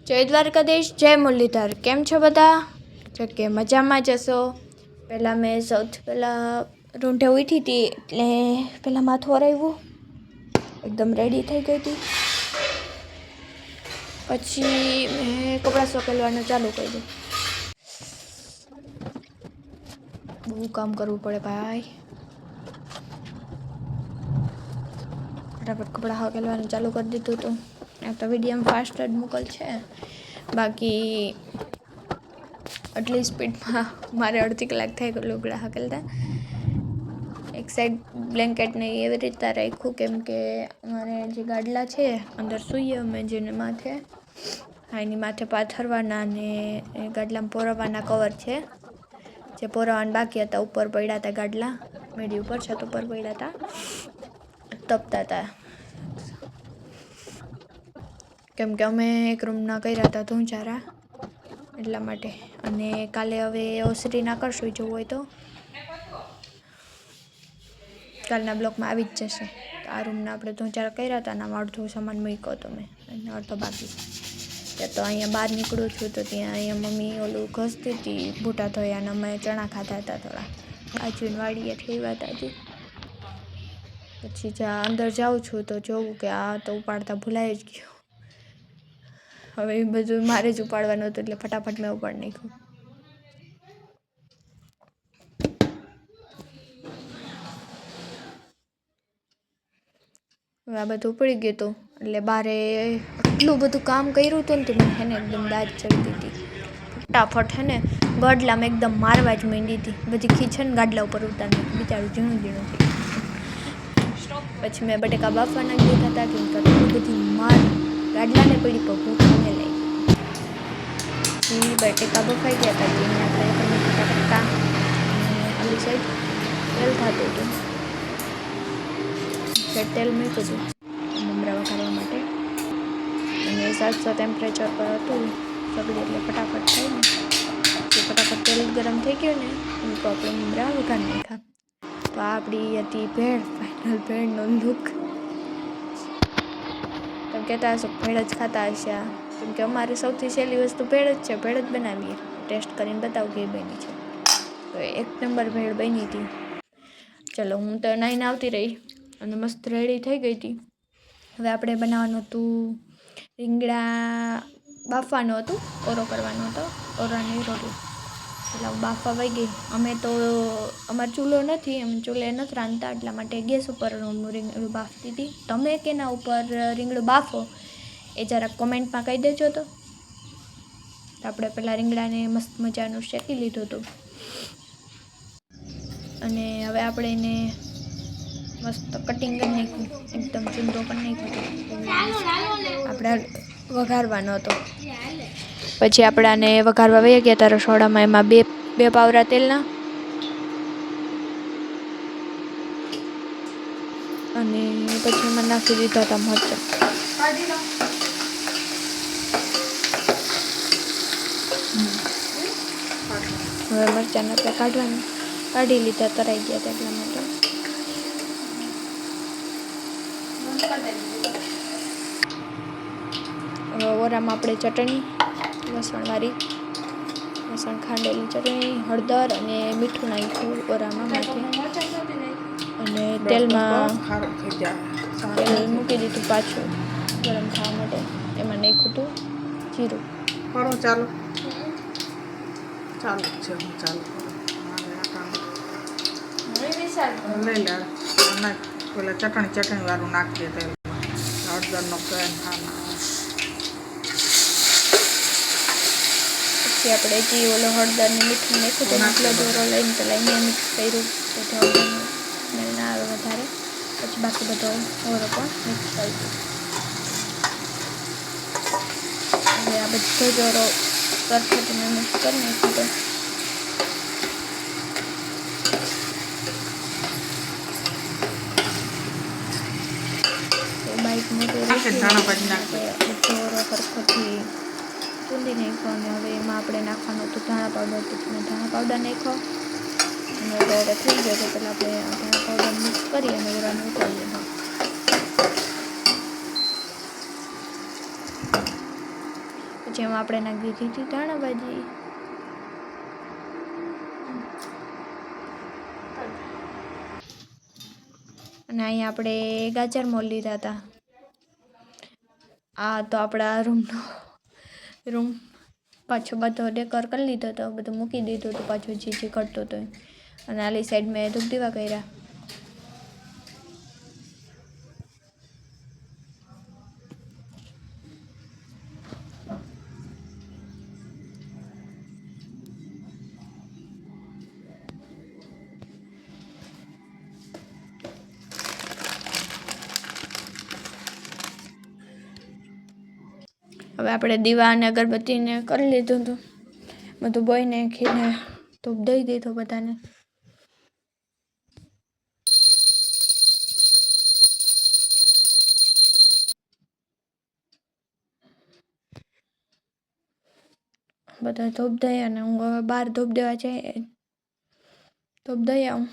જય દ્વારકાધીશ, જય મુરલીધર. કેમ છો બધા? જો કે મજામાં જશો. પહેલાં મેં સૌથી પહેલાં રૂંઢે ઉઠી હતી એટલે પહેલાં માથું હરાવ્યું, એકદમ રેડી થઈ ગઈ હતી. પછી મેં કપડાં સોકેલવાનું ચાલુ કર્યું. બહુ કામ કરવું પડે ભાઈ. ફટાફટ કપડાં સોકેલવાનું ચાલુ કરી દીધું હતું. આ તો વિડીયો ફાસ્ટ જ મોકલ છે, બાકી આટલી સ્પીડમાં મારે અડધી કલાક થઈ ગયું લુગડા હકેલતા. એક સાઈડ બ્લેન્કેટને એવી રીતે રાખ્યું કેમ કે અમારે જે ગાડલા છે અંદર સૂઈએ અમે જેને માથે, એની માથે પાથરવાના ને એ ગાડલામાં પોરવવાના કવર છે. જે પોરવવાના બાકી હતા ઉપર પડ્યા હતા ગાડલા, મેડી ઉપર છત ઉપર પડ્યા હતા, તપતા હતા. કેમ કે અમે એક રૂમના કર્યા હતા ધૂંચારા એટલા માટે. અને કાલે હવે ઓસરી ના કરશું, જોવું હોય તો કાલના બ્લોકમાં આવી જ જશે. તો આ રૂમના આપણે ધૂંચારા કર્યા હતા અને આમાં અડધો સામાન મૂક્યો હતો મેં અને અડધો બાકી. ત્યાં તો અહીંયા બહાર નીકળું છું તો ત્યાં અહીંયા મમ્મી ઓલું ઘસતી હતી બૂટા ધોયા અને અમે ચણા ખાતા હતા થોડા. બાજુની વાડીએ ખેવા હતા. પછી જ્યાં અંદર જાઉં છું તો જોવું કે આ તો ઉપાડતા ભૂલાઈ જ ગયું. હવે એ બધું મારે જ ઉપાડવાનું હતું એટલે ફટાફટ મેં ઉપાડી નાખ્યું. હવે આ બધું ઉપડી ગયું હતું એટલે બારે એટલું બધું કામ કર્યું હતું ને તે મને હેને એકદમ દાજ ચડતી હતી. ફટાફટ હે ને ગાડલામાં એકદમ મારવા જ માંડી હતી. બધી ખીચન ગાડલા ઉપર ઉતારી બિચારું ઝીણું ઝીણું થઈ. પછી મેં બટેકા બાફવા નાખી દીધા હતા કેમ કે એટલી બધી માર ગાડલાને પડી પર ભૂખ મને લઈ. પછી બટેકા બફાઈ ગયા હતા એને આપણે ફટાફટ આલી સાઈડ તેલ થતું હતું. તેલ મૂક્યું હતું મમરા વઘારવા માટે અને 700 ટેમ્પરેચર પર હતું સગડી એટલે ફટાફટ થાય ને. પછી ફટાફટ તેલ ગરમ થઈ ગયું ને એમ તો આપણે મમરા વઘારી નાખ્યા. તો આપણી હતી ભેળ, ફાઇનલ ભેળનો લુક. તમે કહેતા હશો ભેળ જ ખાતા હશે આ, કેમ કે અમારે સૌથી સહેલી વસ્તુ ભેળ જ છે, ભેળ જ બનાવીએ. ટેસ્ટ કરીને બતાવું કે બની છે. તો 1 નંબર ભેળ બની હતી. ચલો હું તો નાઈને આવતી રહી અને મસ્ત રેડી થઈ ગઈ હતી. હવે આપણે બનાવવાનું હતું રીંગણા બાફવાનું હતું, ઓરો કરવાનો હતો, ઓરાની રોટલી. એટલે હું બાફવા વહી ગઈ. અમે તો અમારે ચૂલો નથી, અમે ચૂલે નથી રાંધતા એટલા માટે ગેસ ઉપર હું રીંગણું બાફતી હતી. તમે કેના ઉપર રીંગણું બાફો એ જરાક કોમેન્ટમાં કહી દેજો. તો આપણે પહેલાં રીંગણાને મસ્ત મજાનું શેકી લીધું હતું અને હવે આપણે એને મસ્ત કટિંગ કરી નાખ્યું, એકદમ ચૂંદો કરી નાખ્યો. આપણે વઘારવાનો હતો. પછી આપણાને વઘારવા વહી ગયા હતા રસોડામાં. એમાં બે પાવરા તેલના અને પછી એમાં નાખી દીધા હતા મરચાં. હવે મરચાં આપણે કાઢી લીધા, તરાઈ ગયા હતા એટલા માટે. ઓરામાં આપણે ચટણી લસણવાળી, લસણ ખાંડેલી ચટણી, હળદર અને મીઠું નાખ્યું ઓરામાં માથે અને તેલમાં તેલ મૂકી દીધું પાછું ગરમ થવા માટે. એમાં નાખ્યું હતું જીરું. ચાલો ચાલો છે ચાલો લઈ લે પેલા ચટણી વાળું નાખીએ તેલમાં હળદરનો પેન ખાના. પછી આપણે જે ઓલો હળદર ને મીઠું નાખ્યું તો એટલો દોરો લઈને પેલા અહીંયા મિક્સ કર્યું તો હળદરનું સ્મેલ ના આવે વધારે. પછી બાકી બધો ઓરો પણ મિક્સ કરી દીધો. હવે આ બધો જ ઓરો સરખેથી મેં મિક્સ કરી નાખ્યો તો બાઈક મોટું બધો ઓરો સરખોથી ચૂંદી નાખ્યો અને હવે એમાં આપણે નાખવાનું હતું ધાણા પાવડર. તો મેં ધાણા પાવડર નાખ્યો અને ઓરો થઈ ગયો તો પહેલાં આપણે ધાણા પાવડર મિક્સ કરી અને ઓરાને ઉતારી લીધો. પછી એમાં આપણે નાખી દીધી ધાણા ભાજી. અને અહીંયા આપણે ગાજર મોલ લીધા હતા. આ તો આપણા રૂમ પાછો બધો ડેકોર કરી લીધો હતો, બધું મૂકી દીધું હતું પાછું જે કરતો હતો. અને આલી સાઈડ મેં ધૂપ દીવા કર્યા. હવે આપણે દીવા અને અગરબત્તીને કરી લીધું હતું, બધું બોઈને ખીને ધૂપ દઈ દીધો બધાને. બધા ધૂપ દઈ અને હું હવે બહાર ધૂપ દેવા જઈએ, ધૂપ દઈ આવું.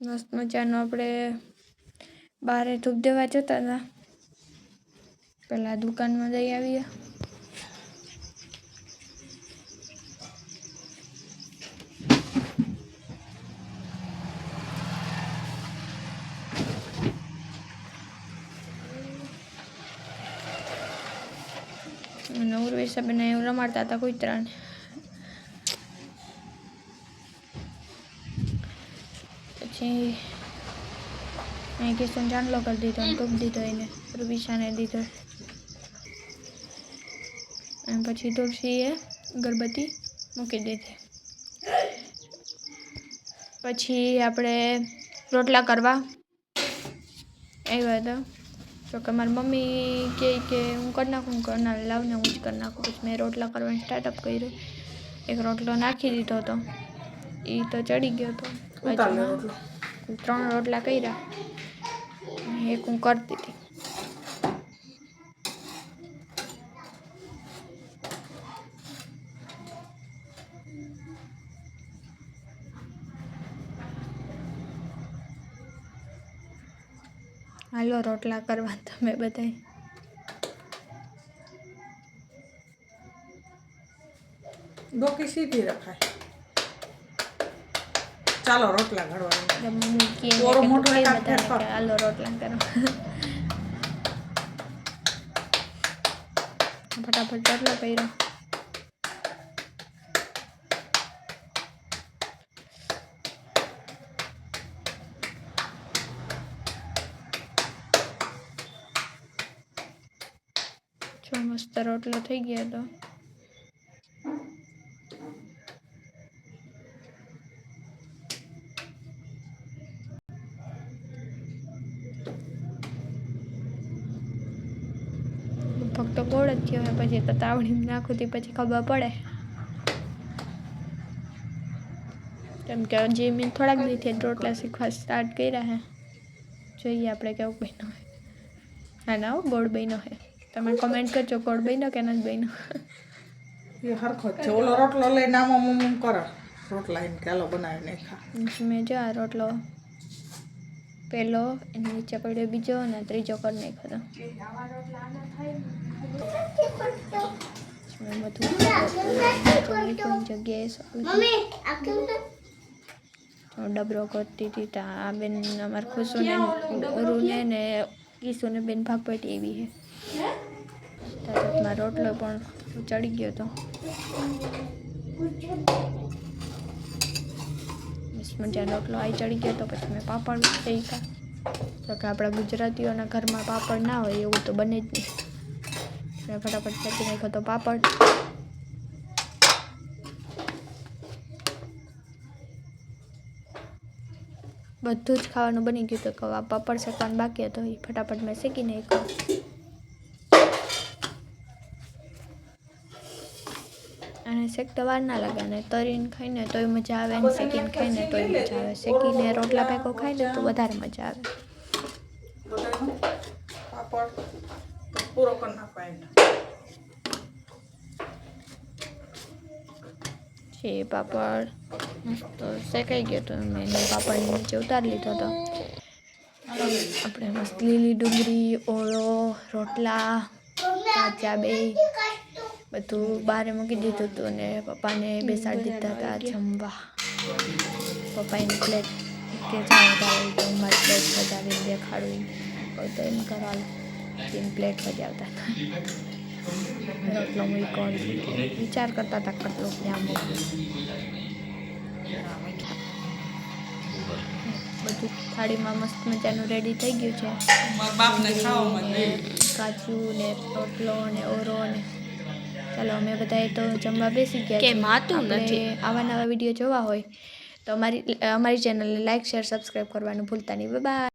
મસ્ત મજાનું આપણે બહાર ધૂપ દેવા જતા હતા. પહેલાં દુકાનમાં જઈ આવીએ. અને ઉર્વેશાબેન એવું રમાડતા હતા કૂતરાને. પછી અહીં કિશન ચાંદલો કરી દીધો અને ધૂપ દીધો, એને ઉર્વિશાને દીધો. અને પછી તુલસીએ અગરબત્તી મૂકી દીધી. પછી આપણે રોટલા કરવા આવ્યા હતા. તો કે મારી મમ્મી કહે કે હું કરી નાખું, લાવને હું જ કરી નાખું. પછી મેં રોટલા કરવાનું સ્ટાર્ટઅપ કર્યું. એક રોટલો નાખી દીધો હતો, એ તો ચડી ગયો હતો. બાજુમાં 3 રોટલા કર્યા, એક હું કરતી હતી. હાલો રોટલા કરવા તમે બધાય. ડોકી સીધી રખાય. ચાલો રોટલા ઘડવા. મમ્મી કહે ઓરો કે મોટો તું એકાદ બધાને ફેરફાર. કે હાલો રોટલા કરવા. ફટાફટ રોટલા કર્યો. જો મસ્ત રોટલો થઈ ગયો હતો. ફક્ત ગોળ જ થયો હોય, પછી તો તાવડીમાં નાખું તે પછી ખબર પડે. કેમ કે હજી મેં થોડાક દીથી રોટલા શીખવા સ્ટાર્ટ કર્યા હે. જોઈએ આપણે કેવું બન્યો હોય. હા ના ગોળ બન્યો હે. તમે કમેન્ટ કરજો ગોળ બન્યો કે નથી બન્યો. એ હરખો જ છે. ઓલો રોટલો લઈને આમાં મમ્મી કરે રોટલા એને ચાલો બનાવી નાખા. મેં જો આ રોટલો પહેલો, એની નીચે પડ્યો બીજો અને ત્રીજો કરી નાખ્યો હતો. મેં બધું જગ્યાએ ડબરો કરતી હતી. ત્યાં આ બેન અમારે ખુશુને ઉરુને ને કીશુને બેન ભાગપટી એવી છે. તાજતમાં રોટલો પણ ચડી ગયો હતો. મજાનો રોટલો આવી ચડી ગયો હતો. પછી મેં પાપડ શેકા. તો કે આપણા ગુજરાતીઓના ઘરમાં પાપડ ના હોય એવું તો બને જ નહીં. મેં ફટાફટ શેકી નાખ્યો હતો પાપડ. બધું જ ખાવાનું બની ગયું હતું. આ પાપડ શેકવાનું બાકી હતો, એ ફટાફટ મેં શેકી નાખ્યો. અને શેકતા વાર ના લાગે, અને તરીને ખાઈને તોય મજા આવે, અને શેકીને ખાઈને તોય મજા આવે. શેકીને રોટલા ભેગો ખાઈને તો વધારે મજા આવે. પાપડ પૂરો કરી નાખવા એને. એ પાપડ મસ્ત શેકાઈ ગયો તો મેં પાપડ નીચે ઉતારી લીધો હતો. આપણે મસ્ત લીલી ડુંગળી, ઓળો, રોટલા, કાચા બે બધું બહાર મૂકી દીધું હતું અને પપ્પાને બેસાડી દીધા હતા જમવા. પપ્પાની પ્લેટ કે જાણે તો મારી પ્લેટ સજાવીને દેખાડવી હોય તો એમ કરવાનું. तीन प्लेट बजावता था रोटलो मूको विचार करता था कटलो क्या मूकूं બધું થાળીમાં મસ્ત મજાનું રેડી થઈ ગયું છે. બાપને ખાવામાં કાચું ને રોટલો ને ઓરો ને ચાલો અમે બધાએ તો જમવા બેસી ગયા કે માતું નથી. આવા નવા વિડીયો જોવા હોય તો અમારી ચેનલને લાઈક શેર સબસ્ક્રાઈબ કરવાનું ભૂલતા નહીં. બાય.